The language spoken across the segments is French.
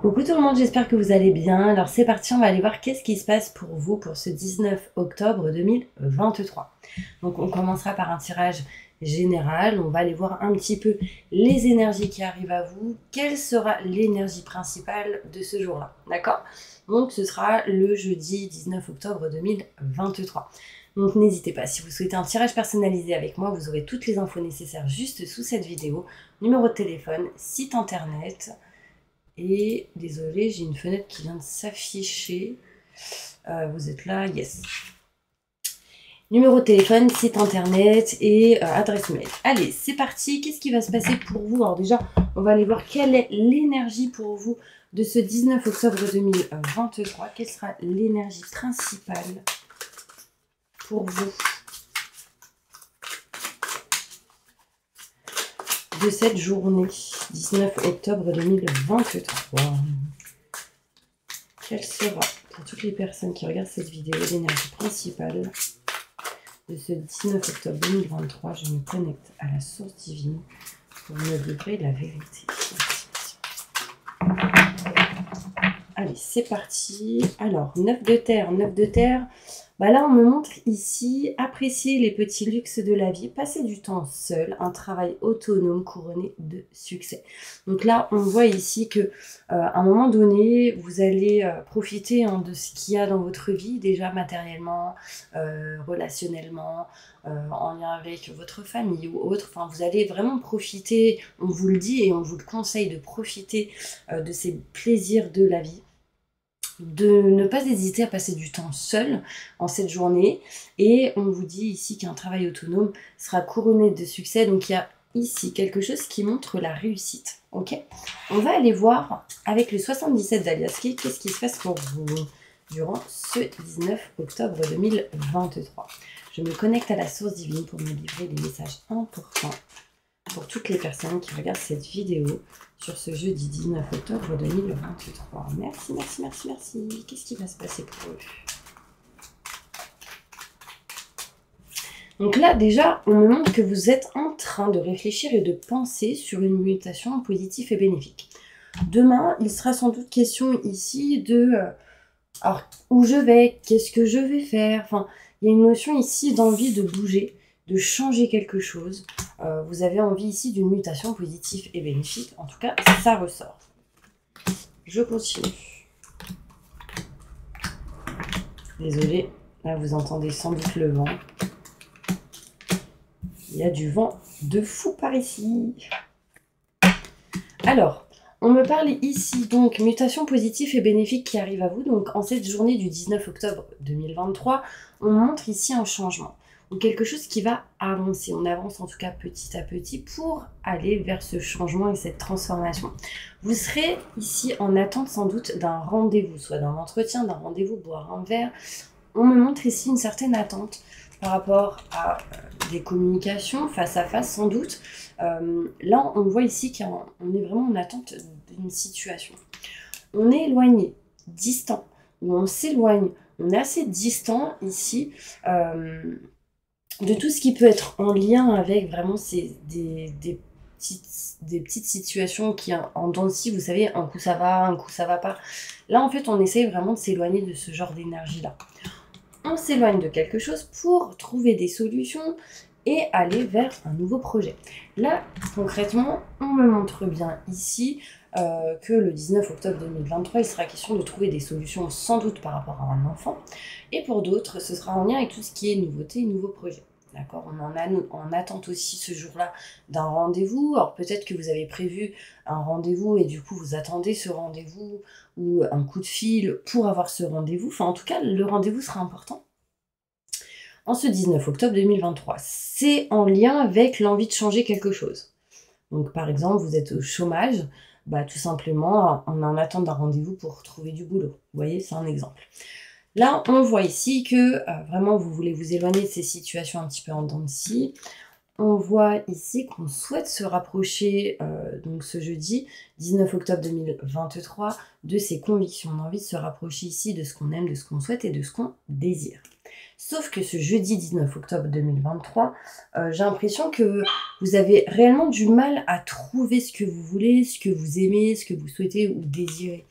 Coucou tout le monde, j'espère que vous allez bien. Alors c'est parti, on va aller voir qu'est-ce qui se passe pour vous pour ce 19 octobre 2023. Donc on commencera par un tirage général, on va aller voir un petit peu les énergies qui arrivent à vous, quelle sera l'énergie principale de ce jour-là, d'accord? Donc ce sera le jeudi 19 octobre 2023. Donc n'hésitez pas, si vous souhaitez un tirage personnalisé avec moi, vous aurez toutes les infos nécessaires juste sous cette vidéo, numéro de téléphone, site internet. Et désolé, j'ai une fenêtre qui vient de s'afficher. Vous êtes là, yes. Numéro de téléphone, site internet et adresse mail. Allez, c'est parti. Qu'est-ce qui va se passer pour vous? Alors déjà, on va aller voir quelle est l'énergie pour vous de ce 19 octobre 2023. Quelle sera l'énergie principale pour vous de cette journée 19 octobre 2023. Quelle sera, pour toutes les personnes qui regardent cette vidéo, l'énergie principale de ce 19 octobre 2023? Je me connecte à la source divine pour me livrer la vérité. Allez, c'est parti. Alors, 9 de terre, 9 de terre. Bah là, on me montre ici apprécier les petits luxes de la vie, passer du temps seul, un travail autonome couronné de succès. Donc là, on voit ici que à un moment donné, vous allez profiter de ce qu'il y a dans votre vie, déjà matériellement, relationnellement, en lien avec votre famille ou autre. Enfin, vous allez vraiment profiter, on vous le dit et on vous le conseille de profiter de ces plaisirs de la vie. De ne pas hésiter à passer du temps seul en cette journée. Et on vous dit ici qu'un travail autonome sera couronné de succès. Donc il y a ici quelque chose qui montre la réussite. Ok, on va aller voir avec le 77 d'Aliaski qu'est-ce qui se passe pour vous durant ce 19 octobre 2023. Je me connecte à la source divine pour me livrer des messages importants pour toutes les personnes qui regardent cette vidéo sur ce jeudi 19 octobre 2023. Merci, merci, merci, merci. Qu'est-ce qui va se passer pour eux? Donc là, déjà, on me montre que vous êtes en train de réfléchir et de penser sur une mutation positive et bénéfique. Demain, il sera sans doute question ici de alors, où je vais, qu'est-ce que je vais faire. Enfin, il y a une notion ici d'envie de bouger, de changer quelque chose. Vous avez envie ici d'une mutation positive et bénéfique. En tout cas, ça ressort. Je continue. Désolée, là vous entendez sans doute le vent. Il y a du vent de fou par ici. Alors, on me parle ici donc mutation positive et bénéfique qui arrive à vous. Donc en cette journée du 19 octobre 2023, on montre ici un changement. Donc quelque chose qui va avancer. On avance en tout cas petit à petit pour aller vers ce changement et cette transformation. Vous serez ici en attente sans doute d'un rendez-vous, soit d'un entretien, d'un rendez-vous, boire un verre. On me montre ici une certaine attente par rapport à des communications face à face sans doute. Là, on voit ici qu'on est vraiment en attente d'une situation. On est éloigné, distant, ou on s'éloigne. On est assez distant ici de tout ce qui peut être en lien avec vraiment des petites situations qui en dents de scie, vous savez, un coup ça va, un coup ça va pas. Là, en fait, on essaye vraiment de s'éloigner de ce genre d'énergie-là. On s'éloigne de quelque chose pour trouver des solutions et aller vers un nouveau projet. Là, concrètement, on me montre bien ici que le 19 octobre 2023, il sera question de trouver des solutions sans doute par rapport à un enfant. Et pour d'autres, ce sera en lien avec tout ce qui est nouveauté et nouveau projet. D'accord, on en a en attente aussi ce jour-là d'un rendez-vous. Alors peut-être que vous avez prévu un rendez-vous et du coup vous attendez ce rendez-vous ou un coup de fil pour avoir ce rendez-vous. Enfin en tout cas, le rendez-vous sera important. En ce 19 octobre 2023, c'est en lien avec l'envie de changer quelque chose. Donc par exemple, vous êtes au chômage, bah, tout simplement, on est en attente d'un rendez-vous pour trouver du boulot. Vous voyez, c'est un exemple. Là, on voit ici que vraiment, vous voulez vous éloigner de ces situations un petit peu en dents de scie. On voit ici qu'on souhaite se rapprocher, donc ce jeudi 19 octobre 2023, de ses convictions. On a envie de se rapprocher ici de ce qu'on aime, de ce qu'on souhaite et de ce qu'on désire. Sauf que ce jeudi 19 octobre 2023, j'ai l'impression que vous avez réellement du mal à trouver ce que vous voulez, ce que vous aimez, ce que vous souhaitez ou désirez.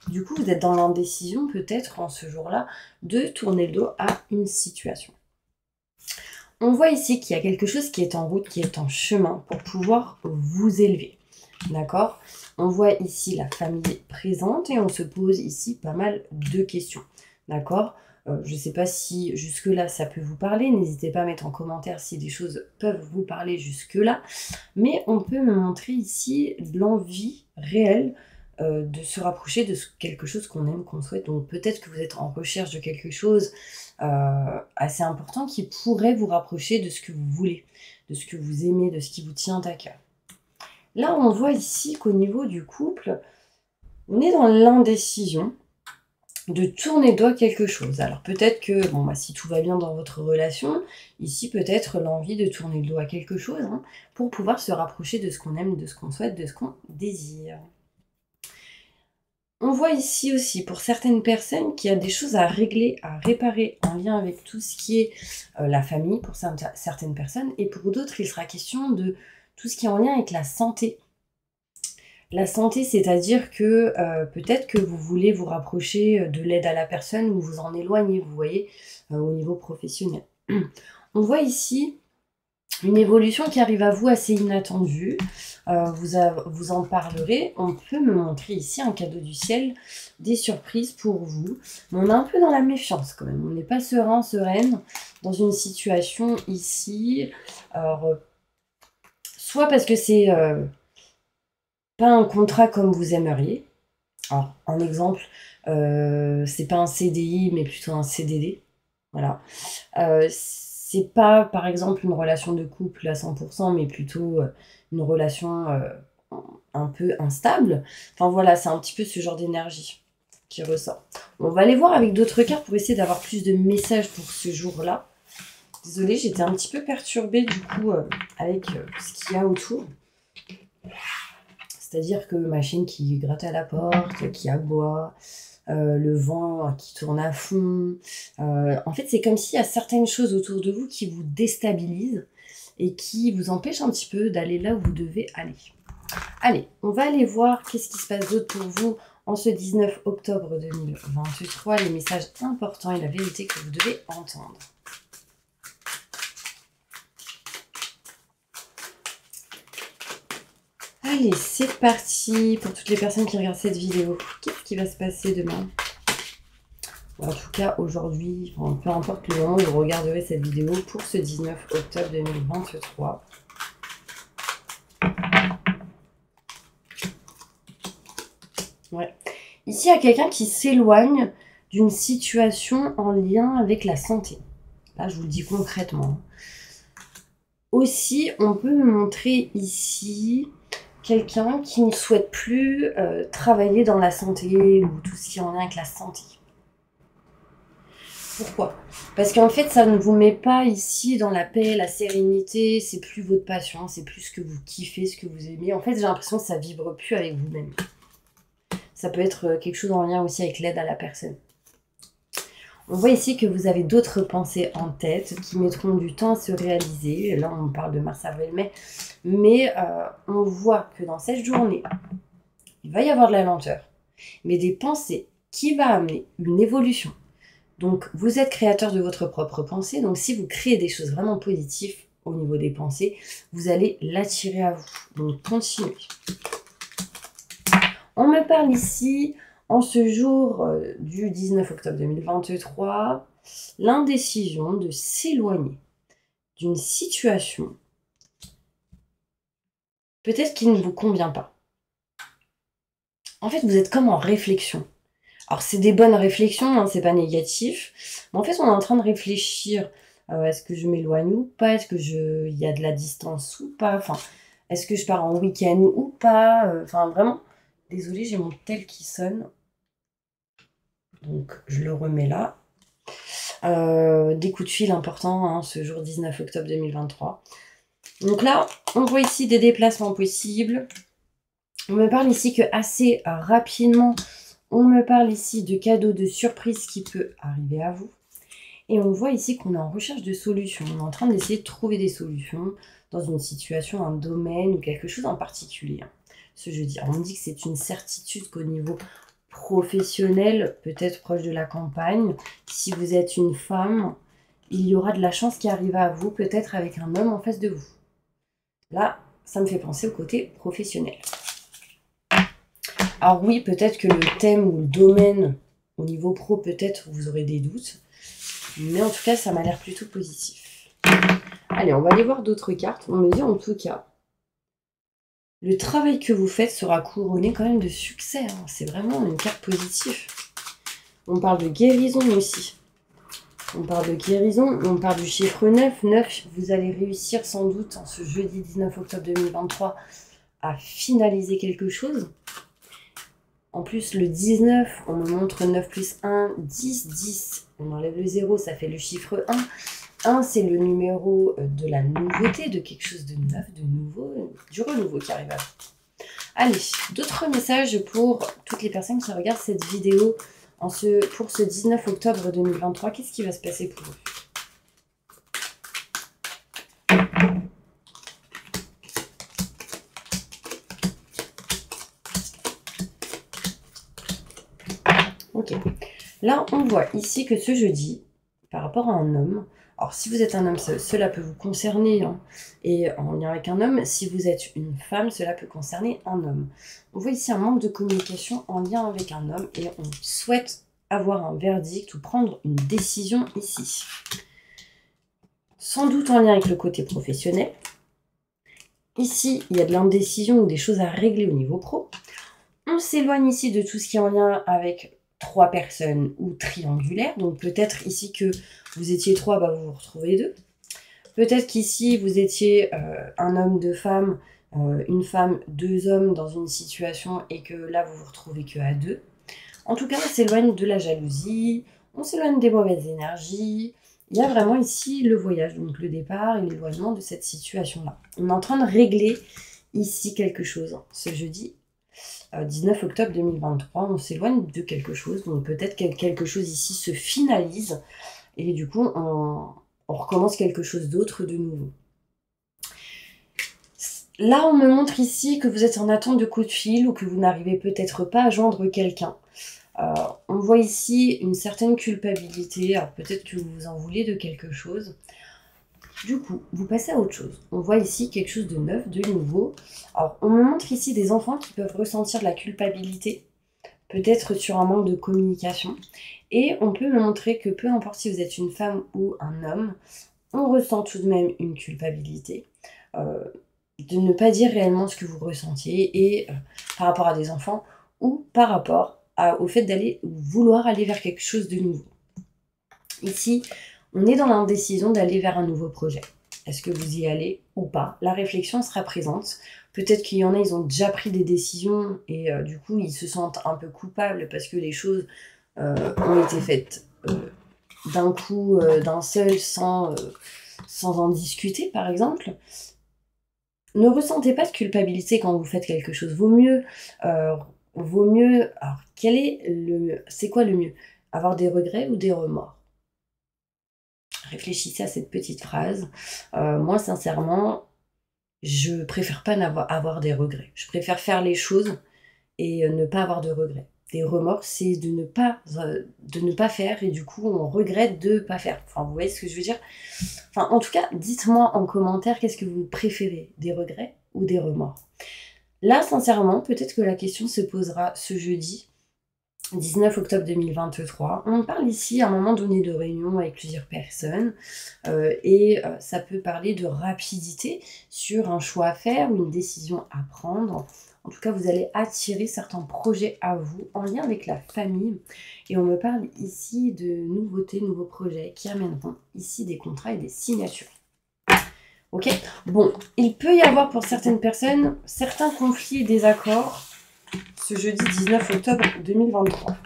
Du coup, vous êtes dans l'indécision peut-être en ce jour-là de tourner le dos à une situation. On voit ici qu'il y a quelque chose qui est en route, qui est en chemin pour pouvoir vous élever. D'accord? On voit ici la famille présente et on se pose ici pas mal de questions. D'accord? Je ne sais pas si jusque-là ça peut vous parler. N'hésitez pas à mettre en commentaire si des choses peuvent vous parler jusque-là. Mais on peut me montrer ici l'envie réelle de se rapprocher de quelque chose qu'on aime, qu'on souhaite. Donc peut-être que vous êtes en recherche de quelque chose assez important qui pourrait vous rapprocher de ce que vous voulez, de ce que vous aimez, de ce qui vous tient à cœur. Là, on voit ici qu'au niveau du couple, on est dans l'indécision de tourner le doigt à quelque chose. Alors peut-être que, bon, bah, si tout va bien dans votre relation, ici peut-être l'envie de tourner le doigt à quelque chose hein, pour pouvoir se rapprocher de ce qu'on aime, de ce qu'on souhaite, de ce qu'on désire. On voit ici aussi, pour certaines personnes, qu'il y a des choses à régler, à réparer en lien avec tout ce qui est la famille, pour certaines personnes. Et pour d'autres, il sera question de tout ce qui est en lien avec la santé. La santé, c'est-à-dire que peut-être que vous voulez vous rapprocher de l'aide à la personne ou vous en éloigner, vous voyez, au niveau professionnel. On voit ici une évolution qui arrive à vous assez inattendue. Vous en parlerez. On peut me montrer ici un cadeau du ciel, des surprises pour vous. Mais on est un peu dans la méfiance quand même. On n'est pas serein, sereine dans une situation ici. Alors, soit parce que c'est pas un contrat comme vous aimeriez. Alors, en exemple, c'est pas un CDI, mais plutôt un CDD. Voilà. C'est pas, par exemple, une relation de couple à 100%, mais plutôt une relation un peu instable. Enfin, voilà, c'est un petit peu ce genre d'énergie qui ressort. On va aller voir avec d'autres cartes pour essayer d'avoir plus de messages pour ce jour-là. Désolée, j'étais un petit peu perturbée, du coup, avec ce qu'il y a autour. C'est-à-dire que ma chienne qui gratte à la porte, qui aboie, le vent qui tourne à fond. En fait, c'est comme s'il y a certaines choses autour de vous qui vous déstabilisent et qui vous empêchent un petit peu d'aller là où vous devez aller. Allez, on va aller voir qu'est-ce qui se passe d'autre pour vous en ce 19 octobre 2023, les messages importants et la vérité que vous devez entendre. Allez, c'est parti pour toutes les personnes qui regardent cette vidéo. Qu'est-ce qui va se passer demain? En tout cas, aujourd'hui, enfin, peu importe le moment où vous regarderez cette vidéo pour ce 19 octobre 2023. Ouais. Ici, il y a quelqu'un qui s'éloigne d'une situation en lien avec la santé. Là, je vous le dis concrètement. Aussi, on peut me montrer ici quelqu'un qui ne souhaite plus travailler dans la santé ou tout ce qui est en lien avec la santé. Pourquoi? Parce qu'en fait, ça ne vous met pas ici dans la paix, la sérénité, c'est plus votre passion, c'est plus ce que vous kiffez, ce que vous aimez. En fait, j'ai l'impression que ça vibre plus avec vous-même. Ça peut être quelque chose en lien aussi avec l'aide à la personne. On voit ici que vous avez d'autres pensées en tête qui mettront du temps à se réaliser. Là, on parle de mars, avril, mai. Mais on voit que dans cette journée, il va y avoir de la lenteur, mais des pensées qui va amener une évolution. Donc, vous êtes créateur de votre propre pensée. Donc, si vous créez des choses vraiment positives au niveau des pensées, vous allez l'attirer à vous. Donc, continuez. On me parle ici, en ce jour du 19 octobre 2023, l'indécision de s'éloigner d'une situation peut-être qui ne vous convient pas. En fait, vous êtes comme en réflexion. Alors, c'est des bonnes réflexions, hein, c'est pas négatif. Mais en fait, on est en train de réfléchir. Est-ce que je m'éloigne ou pas? Est-ce que il y a de la distance ou pas? Enfin, est-ce que je pars en week-end ou pas? Enfin, vraiment, désolée, j'ai mon tel qui sonne. Donc, je le remets là. Des coups de fil importants, hein, ce jour 19 octobre 2023. Donc là, on voit ici des déplacements possibles. On me parle ici que assez rapidement, on me parle ici de cadeaux de surprise qui peut arriver à vous. Et on voit ici qu'on est en recherche de solutions. On est en train d'essayer de trouver des solutions dans une situation, un domaine ou quelque chose en particulier. Ce jeudi, on me dit que c'est une certitude qu'au niveau professionnel, peut-être proche de la campagne, si vous êtes une femme, il y aura de la chance qui arrive à vous, peut-être avec un homme en face de vous. Là, ça me fait penser au côté professionnel. Alors oui, peut-être que le thème ou le domaine au niveau pro, peut-être vous aurez des doutes. Mais en tout cas, ça m'a l'air plutôt positif. Allez, on va aller voir d'autres cartes. On me dit en tout cas, le travail que vous faites sera couronné quand même de succès. Hein. C'est vraiment une carte positive. On parle de guérison aussi. On parle de guérison, on parle du chiffre 9. 9, vous allez réussir sans doute en ce jeudi 19 octobre 2023 à finaliser quelque chose. En plus, le 19, on me montre 9 plus 1, 10, 10. On enlève le 0, ça fait le chiffre 1. 1, c'est le numéro de la nouveauté, de quelque chose de neuf, de nouveau, du renouveau qui arrive à vous. Allez, d'autres messages pour toutes les personnes qui regardent cette vidéo pour ce 19 octobre 2023. Qu'est-ce qui va se passer pour eux? Ok. Là, on voit ici que ce jeudi, par rapport à un homme, alors si vous êtes un homme, cela peut vous concerner, hein, et en lien avec un homme, si vous êtes une femme, cela peut concerner un homme. On voit ici un manque de communication en lien avec un homme, et on souhaite avoir un verdict ou prendre une décision ici. Sans doute en lien avec le côté professionnel. Ici, il y a de l'indécision ou des choses à régler au niveau pro. On s'éloigne ici de tout ce qui est en lien avec 3 personnes ou triangulaire. Donc peut-être ici que vous étiez 3, bah vous vous retrouvez 2. Peut-être qu'ici vous étiez un homme, 2 femmes, une femme, 2 hommes dans une situation et que là vous vous retrouvez que à 2. En tout cas, on s'éloigne de la jalousie, on s'éloigne des mauvaises énergies. Il y a vraiment ici le voyage, donc le départ et l'éloignement de cette situation-là. On est en train de régler ici quelque chose. Ce jeudi 19 octobre 2023, on s'éloigne de quelque chose. Donc peut-être que quelque chose ici se finalise et du coup, on recommence quelque chose d'autre de nouveau. Là, on me montre ici que vous êtes en attente de coup de fil ou que vous n'arrivez peut-être pas à joindre quelqu'un. On voit ici une certaine culpabilité, alors peut-être que vous vous en voulez de quelque chose. Du coup, vous passez à autre chose. On voit ici quelque chose de neuf, de nouveau. Alors, on me montre ici des enfants qui peuvent ressentir de la culpabilité, peut-être sur un manque de communication. Et on peut me montrer que peu importe si vous êtes une femme ou un homme, on ressent tout de même une culpabilité. De ne pas dire réellement ce que vous ressentiez et par rapport à des enfants ou par rapport au fait d'aller vouloir aller vers quelque chose de nouveau. Ici, on est dans l'indécision d'aller vers un nouveau projet. Est-ce que vous y allez ou pas? La réflexion sera présente. Peut-être qu'il y en a, ils ont déjà pris des décisions et du coup, ils se sentent un peu coupables parce que les choses ont été faites d'un coup, d'un seul, sans en discuter, par exemple. Ne ressentez pas de culpabilité quand vous faites quelque chose. Vaut mieux. Alors, c'est quoi le mieux? Avoir des regrets ou des remords? Réfléchissez à cette petite phrase. Moi, sincèrement, je préfère pas avoir des regrets. Je préfère faire les choses et ne pas avoir de regrets. Des remords, c'est de ne pas faire et du coup, on regrette de ne pas faire. Enfin, vous voyez ce que je veux dire? Enfin, en tout cas, dites-moi en commentaire qu'est-ce que vous préférez, des regrets ou des remords. Là, sincèrement, peut-être que la question se posera ce jeudi 19 octobre 2023. On parle ici à un moment donné de réunion avec plusieurs personnes et ça peut parler de rapidité sur un choix à faire ou une décision à prendre. En tout cas, vous allez attirer certains projets à vous en lien avec la famille. Et on me parle ici de nouveautés, nouveaux projets qui amèneront ici des contrats et des signatures. Ok? Bon, il peut y avoir pour certaines personnes certains conflits et désaccords ce jeudi 19 octobre 2023.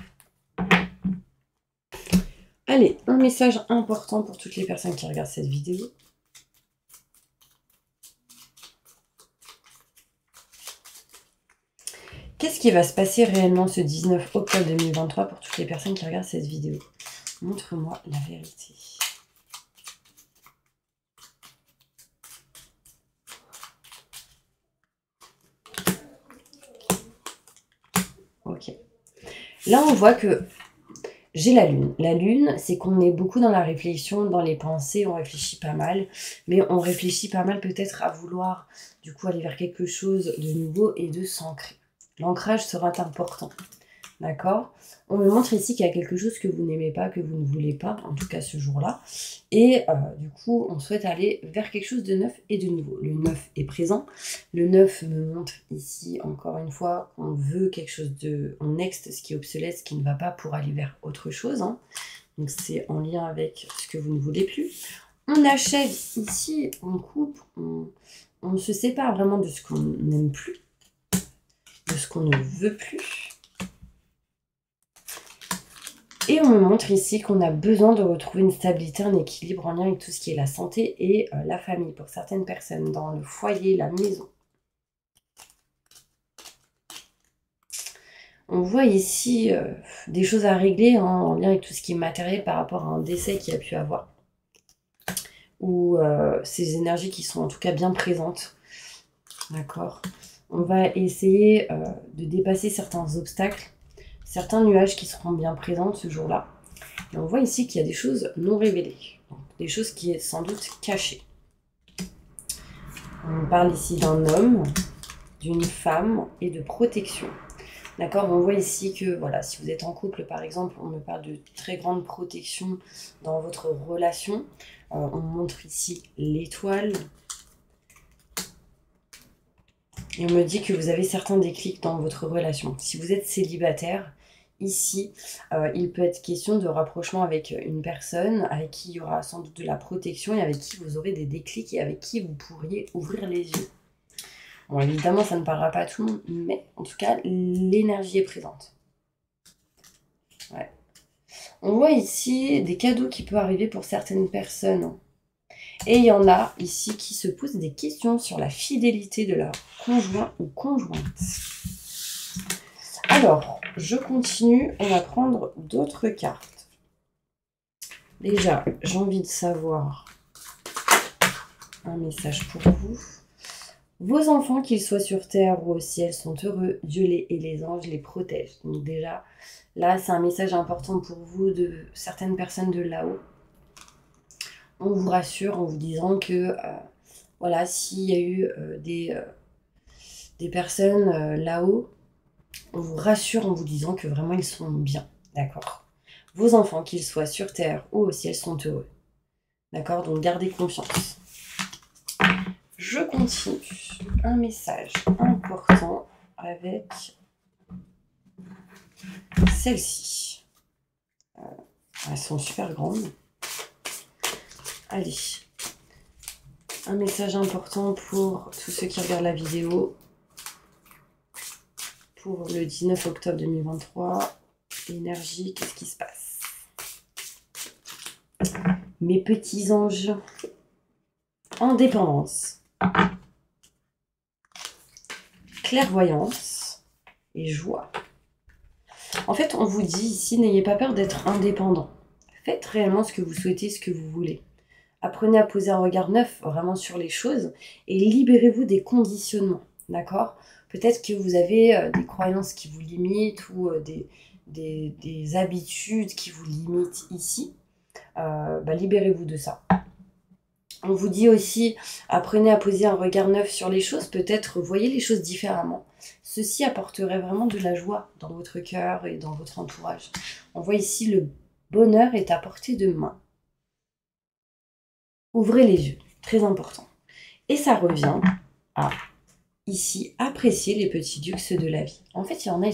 Allez, un message important pour toutes les personnes qui regardent cette vidéo. Qu'est-ce qui va se passer réellement ce 19 octobre 2023 pour toutes les personnes qui regardent cette vidéo? Montre-moi la vérité. Ok. Là, on voit que j'ai la lune. La lune, c'est qu'on est beaucoup dans la réflexion, dans les pensées, on réfléchit pas mal. Mais on réfléchit pas mal peut-être à vouloir, du coup, aller vers quelque chose de nouveau et de s'ancrer. L'ancrage sera important. D'accord? On me montre ici qu'il y a quelque chose que vous n'aimez pas, que vous ne voulez pas, en tout cas ce jour-là. Et du coup, on souhaite aller vers quelque chose de neuf et de nouveau. Le neuf est présent. Le neuf me montre ici, encore une fois, qu'on veut quelque chose de... On next ce qui est obsolète, ce qui ne va pas pour aller vers autre chose. Hein. Donc c'est en lien avec ce que vous ne voulez plus. On achève ici, on coupe, on se sépare vraiment de ce qu'on n'aime plus, de ce qu'on ne veut plus. Et on me montre ici qu'on a besoin de retrouver une stabilité, un équilibre en lien avec tout ce qui est la santé et la famille pour certaines personnes, dans le foyer, la maison. On voit ici des choses à régler hein, en lien avec tout ce qui est matériel par rapport à un décès qu'il y a pu avoir. Ou ces énergies qui sont en tout cas bien présentes. D'accord. On va essayer de dépasser certains obstacles, certains nuages qui seront bien présents ce jour-là. Et on voit ici qu'il y a des choses non révélées, donc des choses qui sont sans doute cachées. On parle ici d'un homme, d'une femme et de protection. D'accord, on voit ici que voilà, si vous êtes en couple par exemple, on me parle de très grande protection dans votre relation. On montre ici l'étoile. Et on me dit que vous avez certains déclics dans votre relation. Si vous êtes célibataire, ici, il peut être question de rapprochement avec une personne avec qui il y aura sans doute de la protection et avec qui vous aurez des déclics et avec qui vous pourriez ouvrir les yeux. Bon, évidemment, ça ne parlera pas à tout le monde, mais en tout cas, l'énergie est présente. Ouais. On voit ici des cadeaux qui peuvent arriver pour certaines personnes. Et il y en a ici qui se posent des questions sur la fidélité de leur conjoint ou conjointe. Alors, je continue, on va prendre d'autres cartes. Déjà, j'ai envie de savoir un message pour vous. Vos enfants, qu'ils soient sur terre ou au ciel, sont heureux. Dieu et les anges les protègent. Donc déjà, là, c'est un message important pour vous de certaines personnes de là-haut. On vous rassure en vous disant que, voilà, s'il y a eu des personnes là-haut, on vous rassure en vous disant que vraiment ils sont bien, d'accord? Vos enfants, qu'ils soient sur terre ou au ciel, sont heureux, d'accord? Donc gardez confiance. Je continue. Un message important avec celle-ci. Elles sont super grandes. Allez. Un message important pour tous ceux qui regardent la vidéo. Pour le 19 octobre 2023. Énergie, qu'est-ce qui se passe? Mes petits anges. Indépendance. Clairvoyance et joie. En fait, on vous dit ici, n'ayez pas peur d'être indépendant. Faites réellement ce que vous souhaitez, ce que vous voulez. Apprenez à poser un regard neuf vraiment sur les choses et libérez-vous des conditionnements, d'accord? Peut-être que vous avez des croyances qui vous limitent ou des habitudes qui vous limitent ici. Libérez-vous de ça. On vous dit aussi, apprenez à poser un regard neuf sur les choses, peut-être voyez les choses différemment. Ceci apporterait vraiment de la joie dans votre cœur et dans votre entourage. On voit ici le bonheur est à portée de main. Ouvrez les yeux, très important. Et ça revient à, ici, apprécier les petits luxes de la vie. En fait, il y en a,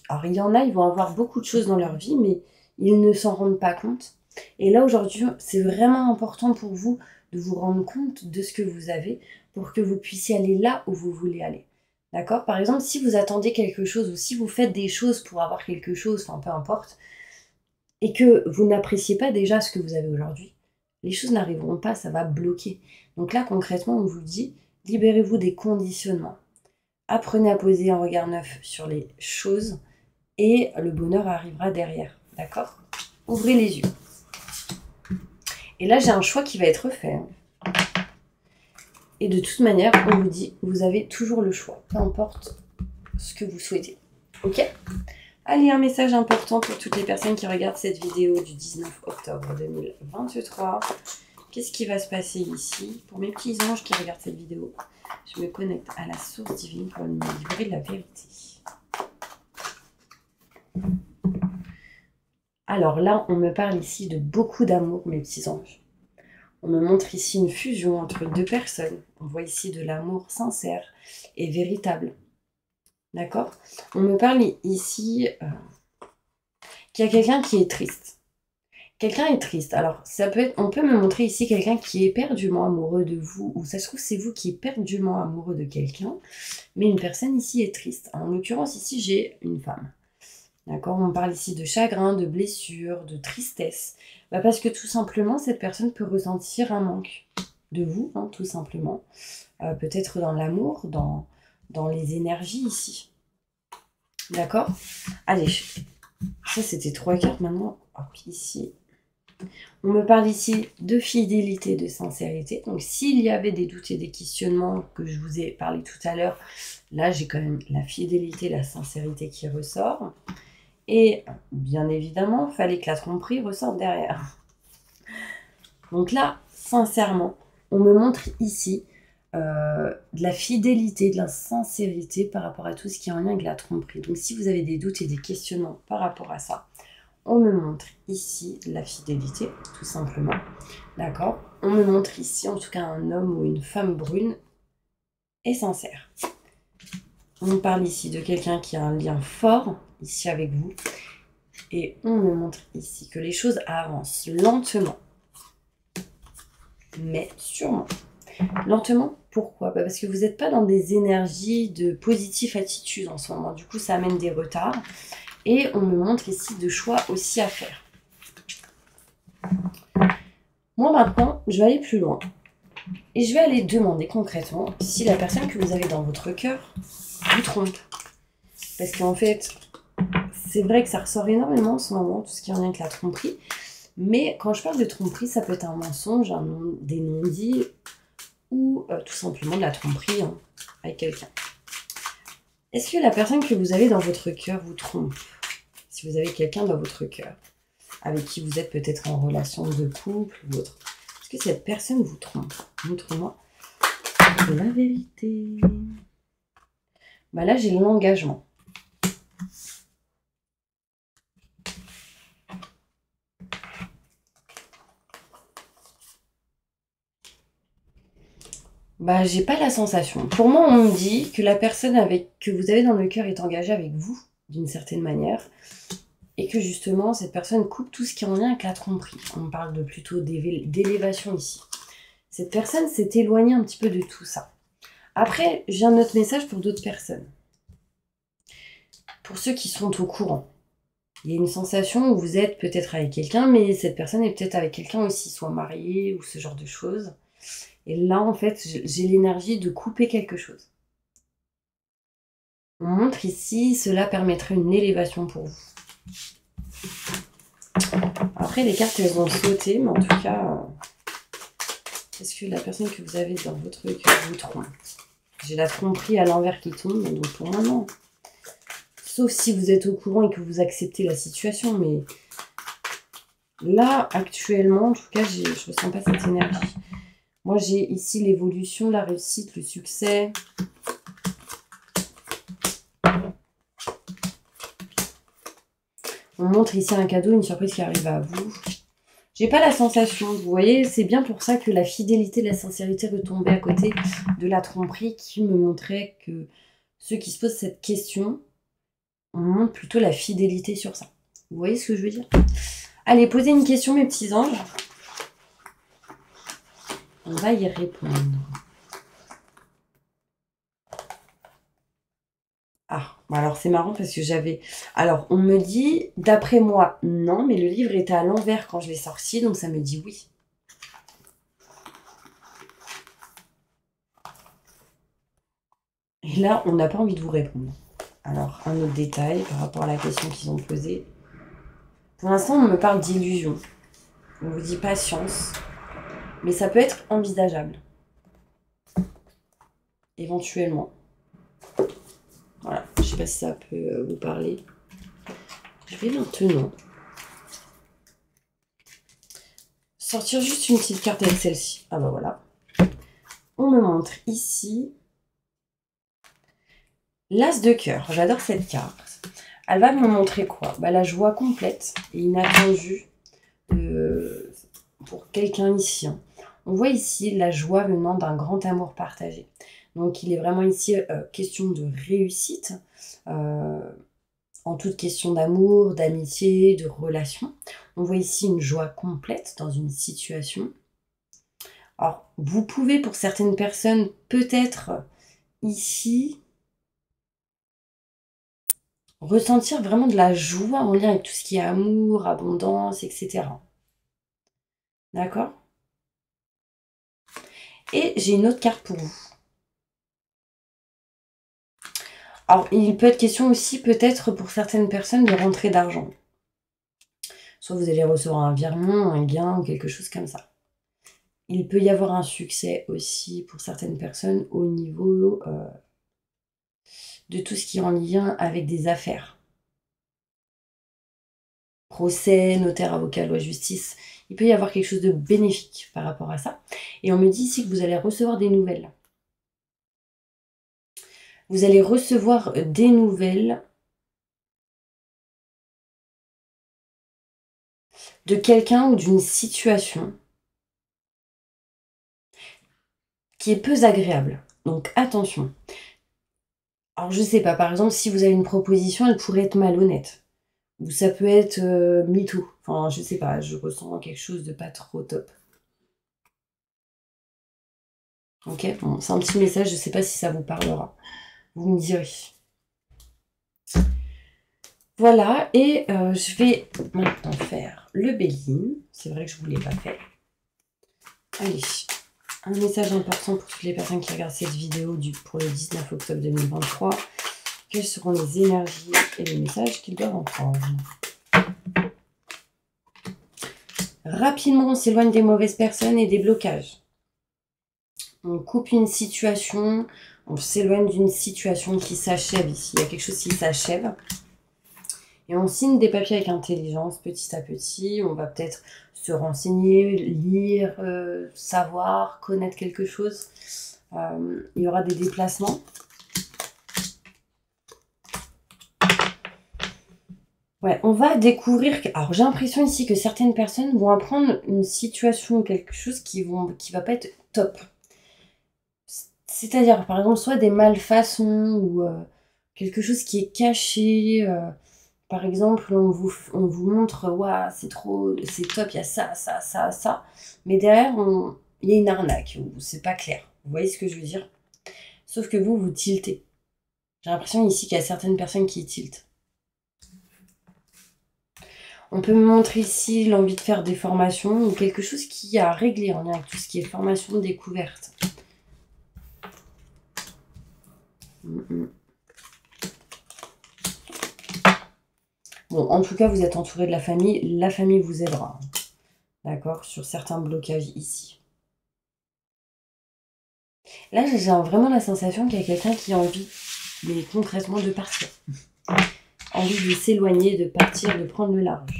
alors il y en a, ils vont avoir beaucoup de choses dans leur vie, mais ils ne s'en rendent pas compte. Et là, aujourd'hui, c'est vraiment important pour vous de vous rendre compte de ce que vous avez pour que vous puissiez aller là où vous voulez aller. D'accord? Par exemple, si vous attendez quelque chose ou si vous faites des choses pour avoir quelque chose, enfin peu importe, et que vous n'appréciez pas déjà ce que vous avez aujourd'hui, les choses n'arriveront pas, ça va bloquer. Donc là, concrètement, on vous dit, libérez-vous des conditionnements. Apprenez à poser un regard neuf sur les choses et le bonheur arrivera derrière. D'accord? ouvrez les yeux. Et là, j'ai un choix qui va être fait. Et de toute manière, on vous dit, vous avez toujours le choix, peu importe ce que vous souhaitez. Ok? Allez, un message important pour toutes les personnes qui regardent cette vidéo du 19 octobre 2023. Qu'est-ce qui va se passer ici? Pour mes petits anges qui regardent cette vidéo, je me connecte à la source divine pour me livrer la vérité. Alors là, on me parle ici de beaucoup d'amour, mes petits anges. On me montre ici une fusion entre deux personnes. On voit ici de l'amour sincère et véritable. D'accord? On me parle ici qu'il y a quelqu'un qui est triste. Quelqu'un est triste. Alors, ça peut être, on peut me montrer ici quelqu'un qui est éperdument amoureux de vous, ou ça se trouve, c'est vous qui êtes éperdument amoureux de quelqu'un, mais une personne ici est triste. En l'occurrence, ici, j'ai une femme. D'accord? On parle ici de chagrin, de blessure, de tristesse. Parce que tout simplement, cette personne peut ressentir un manque de vous, hein, tout simplement. Peut-être dans l'amour, dans les énergies ici. D'accord? Allez, ça c'était 3 cartes. Maintenant, hop, ici. On me parle ici de fidélité, de sincérité. Donc, s'il y avait des doutes et des questionnements que je vous ai parlé tout à l'heure, là, j'ai quand même la fidélité, la sincérité qui ressort. Et bien évidemment, il fallait que la tromperie ressorte derrière. Donc là, sincèrement, on me montre ici de la fidélité, de la sincérité par rapport à tout ce qui est en lien avec la tromperie. Donc si vous avez des doutes et des questionnements par rapport à ça, on me montre ici la fidélité, tout simplement. D'accord? On me montre ici, en tout cas, un homme ou une femme brune et sincère. On parle ici de quelqu'un qui a un lien fort ici avec vous. Et on me montre ici que les choses avancent lentement, mais sûrement. Lentement, pourquoi? Parce que vous n'êtes pas dans des énergies de positive attitude en ce moment. Du coup, ça amène des retards. Et on me montre ici de choix aussi à faire. Moi, maintenant, je vais aller plus loin. Et je vais aller demander concrètement si la personne que vous avez dans votre cœur vous trompe. Parce qu'en fait, c'est vrai que ça ressort énormément en ce moment, tout ce qui est en lien avec la tromperie. Mais quand je parle de tromperie, ça peut être un mensonge, des non-dits, ou tout simplement de la tromperie avec quelqu'un. Est-ce que la personne que vous avez dans votre cœur vous trompe? Si vous avez quelqu'un dans votre cœur, avec qui vous êtes peut-être en relation de couple ou autre, est-ce que cette personne vous trompe? Montre-moi la vérité. Là, j'ai l'engagement. J'ai pas la sensation. Pour moi, on me dit que la personne que vous avez dans le cœur est engagée avec vous, d'une certaine manière, et que justement, cette personne coupe tout ce qui est en lien avec la tromperie. On parle plutôt d'élévation ici. Cette personne s'est éloignée un petit peu de tout ça. Après, j'ai un autre message pour d'autres personnes. Pour ceux qui sont au courant, il y a une sensation où vous êtes peut-être avec quelqu'un, mais cette personne est peut-être avec quelqu'un aussi, soit mariée ou ce genre de choses. Et là, en fait, j'ai l'énergie de couper quelque chose. On montre ici, cela permettrait une élévation pour vous. Après, les cartes, elles vont sauter, mais en tout cas, est-ce que la personne que vous avez dans votre cœur vous trompe? J'ai la tromperie à l'envers qui tombe, donc pour moi, non. Sauf si vous êtes au courant et que vous acceptez la situation, mais là, actuellement, en tout cas, je ne ressens pas cette énergie. Moi, j'ai ici l'évolution, la réussite, le succès. On montre ici un cadeau, une surprise qui arrive à vous. J'ai pas la sensation, vous voyez, c'est bien pour ça que la fidélité, la sincérité retombait à côté de la tromperie qui me montrait que ceux qui se posent cette question, on montre plutôt la fidélité sur ça. Vous voyez ce que je veux dire? Allez, posez une question, mes petits anges. On va y répondre. Ah, alors c'est marrant parce que j'avais... Alors, on me dit, d'après moi, non, mais le livre était à l'envers quand je l'ai sorti, donc ça me dit oui. Et là, on n'a pas envie de vous répondre. Alors, un autre détail par rapport à la question qu'ils ont posée. Pour l'instant, on me parle d'illusion. On vous dit patience. Mais ça peut être envisageable. Éventuellement. Voilà, je sais pas si ça peut vous parler. Je vais maintenant sortir juste une petite carte avec celle-ci. Ah bah voilà. On me montre ici l'As de cœur. J'adore cette carte. Elle va me montrer quoi? Bah, la joie complète et inattendue pour quelqu'un ici. Hein. On voit ici la joie venant d'un grand amour partagé. Donc il est vraiment ici question de réussite. En toute question d'amour, d'amitié, de relation. On voit ici une joie complète dans une situation. Alors, vous pouvez, pour certaines personnes, peut-être ici, ressentir vraiment de la joie en lien avec tout ce qui est amour, abondance, etc. D'accord? Et j'ai une autre carte pour vous. Alors, il peut être question aussi, peut-être, pour certaines personnes, de rentrée d'argent. Soit vous allez recevoir un virement, un gain ou quelque chose comme ça. Il peut y avoir un succès aussi pour certaines personnes au niveau de tout ce qui est en lien avec des affaires. Procès, notaire, avocat, loi, justice. Il peut y avoir quelque chose de bénéfique par rapport à ça. Et on me dit ici que vous allez recevoir des nouvelles. Vous allez recevoir des nouvelles de quelqu'un ou d'une situation qui est peu agréable. Donc attention. Alors je sais pas, par exemple, si vous avez une proposition, elle pourrait être malhonnête. Ou ça peut être MeToo. Enfin, je sais pas, je ressens quelque chose de pas trop top. Ok, bon, c'est un petit message, je sais pas si ça vous parlera. Vous me direz. Voilà, et je vais maintenant faire le Béline. C'est vrai que je ne vous l'ai pas fait. Allez, un message important pour toutes les personnes qui regardent cette vidéo pour le 19 octobre 2023. Quelles seront les énergies et les messages qu'ils doivent entendre? Rapidement, on s'éloigne des mauvaises personnes et des blocages. On coupe une situation, on s'éloigne d'une situation qui s'achève ici. Il y a quelque chose qui s'achève. Et on signe des papiers avec intelligence, petit à petit. On va peut-être se renseigner, lire, savoir, connaître quelque chose. Il y aura des déplacements. Ouais, on va découvrir... Alors, j'ai l'impression ici que certaines personnes vont apprendre une situation ou quelque chose qui va pas être top. C'est-à-dire, par exemple, soit des malfaçons ou quelque chose qui est caché... Par exemple, on vous montre, waouh, c'est trop, c'est top, il y a ça, ça, ça, ça. Mais derrière, il y a une arnaque, ou c'est pas clair. Vous voyez ce que je veux dire? Sauf que vous tiltez. J'ai l'impression ici qu'il y a certaines personnes qui tiltent. On peut me montrer ici l'envie de faire des formations ou quelque chose qui a réglé en lien avec tout ce qui est formation, découverte. Bon, en tout cas, vous êtes entouré de la famille. La famille vous aidera. D'accord? Sur certains blocages ici. Là, j'ai vraiment la sensation qu'il y a quelqu'un qui a envie, mais concrètement, de partir. Envie de s'éloigner, de partir, de prendre le large.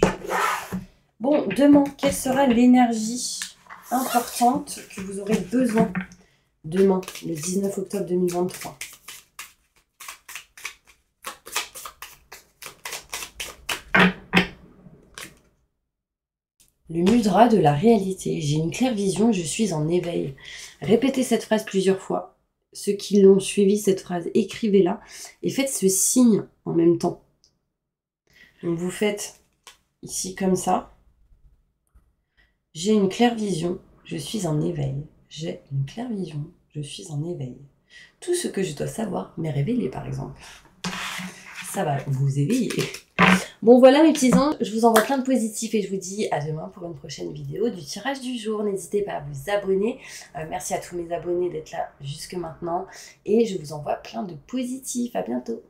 Bon, demain, quelle sera l'énergie importante que vous aurez besoin demain, le 19 octobre 2023? Le mudra de la réalité. J'ai une claire vision, je suis en éveil. Répétez cette phrase plusieurs fois. Ceux qui l'ont suivi, cette phrase, écrivez-la et faites ce signe en même temps. Donc vous faites ici comme ça. J'ai une claire vision, je suis en éveil. J'ai une claire vision, je suis en éveil. Tout ce que je dois savoir m'est révélé, par exemple. Ça va vous éveiller. Bon voilà mes petits anges, je vous envoie plein de positifs et je vous dis à demain pour une prochaine vidéo du tirage du jour. N'hésitez pas à vous abonner. Merci à tous mes abonnés d'être là jusque maintenant. Et je vous envoie plein de positifs. À bientôt.